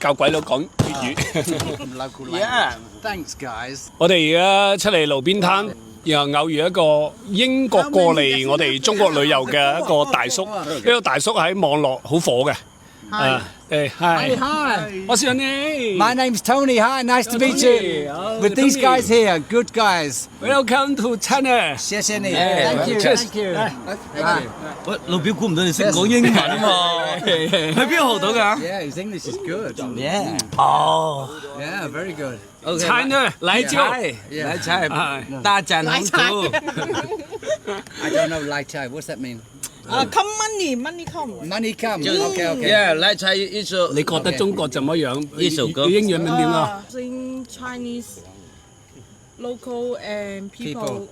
教鬼佬講粵語。 Local language. Yeah. Thanks, guys. 我哋而家出嚟路邊攤，然後偶遇一個英國過嚟我哋中國旅遊嘅一個大叔。呢個大叔喺網絡好火嘅。Hi. Hi. What's your name? My name's Tony. Hi, nice to meet you. With these guys here, good guys. Welcome to China. 謝謝你。 Thank you. Thank you. 喂，老表估唔到你識講英文啊嘛？喺邊度學到㗎？ Yeah, his English is good. Yeah. Yeah, very good. Okay. China 來菜， Yeah. 來菜哎，大展宏圖。 I don't know Lai Chai. What's that mean? Come money come。 Money come. Okay, okay. Yeah，來菜一首。你覺得中國怎麼樣？一首歌英語名點啊？ Sing Chinese local and people，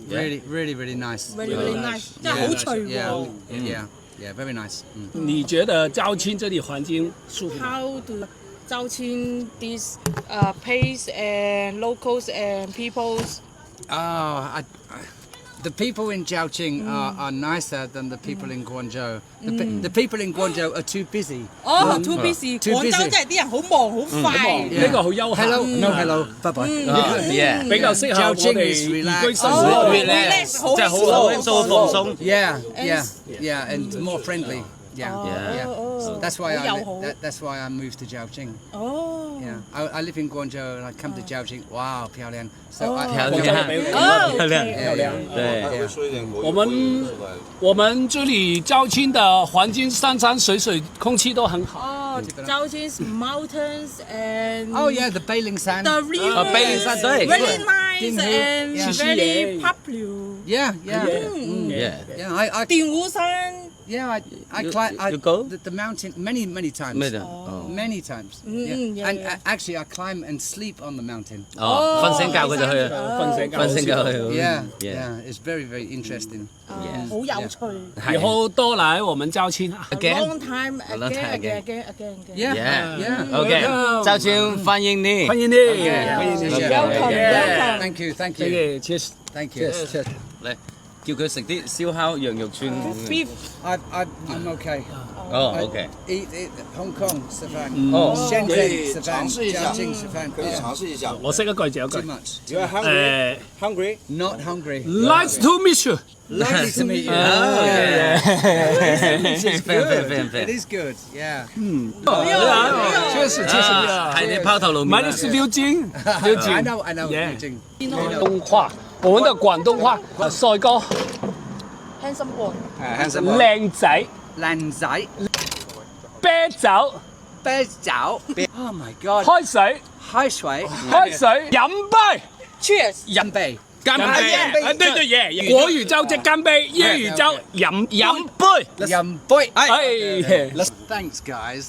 Really, really, really nice. very nice，真係好脆 Yeah, 喎。 yeah, yeah, very nice. 你覺得肇慶這裡環境舒服？ How do 肇慶 this place and locals and peoples？ The people in Zhaoqing are nicer than the people in Guangzhou. The people in Guangzhou are too busy. 哦，too busy， Too 廣州 busy 真係啲人好忙好快。呢個好悠閒。 Hello, no hello, bye bye. Yeah。比較適合我哋移居生活。 relax，即係好放鬆。 Yeah, yeah, yeah, and more friendly. Yeah, Yeah. yeah. That's why 好友好。 that's why I moved to Zhaoqing. 哦。 Yeah, I live in Guangzhou and I come to Zhaoqing. Wow, 漂亮. So I 漂廣州亮，沒有漂亮， yeah, 對。我們這裡肇慶的環境山山水水，空氣都很好。哦，肇慶 mountains and Oh yeah, the Beiling Sand. the river 卑靈山對 very nice 定湖 and Yeah. very popular。 Yeah, yeah. Yeah。 Yeah, I 電湖山 yeah, I You- climb you go? the mountain many times. 咩㗎？哦。 Many times. yeah, And yeah. actually, I climb and sleep on the mountain. 哦，瞓醒覺佢就去啦，瞓醒覺瞓醒覺去。 Yeah, Yeah. yeah. It's very, very interesting. 好有趣。以後多來我們肇慶啊。 Again。 Long time long time again again. again. Yeah, Yeah. yeah. OK，肇慶歡迎你。歡迎你，歡迎你。 Welcome. Thank you, thank 這 you, 個 cheers。 thank you. 嚟，叫佢食啲燒烤羊肉串。 Beef. I'm okay. 哦，OK。 Eat Hong Kong 吃飯，哦深圳可以吃飯，嘗試一下肇慶吃飯，可以嘗試一下。我識一句就有一句 Too。much. You are hungry? Hungry? Not hungry. Nice to meet you。 Lovely to meet you. Yeah. It's Fan. good. It is good. Yeah. 確實係你拋頭露面啦。買的是溜筋，溜筋。 I know. Yeah. 正廣東話，我們的廣東話，帥哥， Handsome boy. 靚仔，靚仔，啤酒，啤酒。Oh my God. 開水，開水，開水，飲杯。 Cheers. 飲杯。乾杯！杯對對耶！國語就即乾杯，粵語就飲杯。杯。飲杯。哎。 Thanks, guys.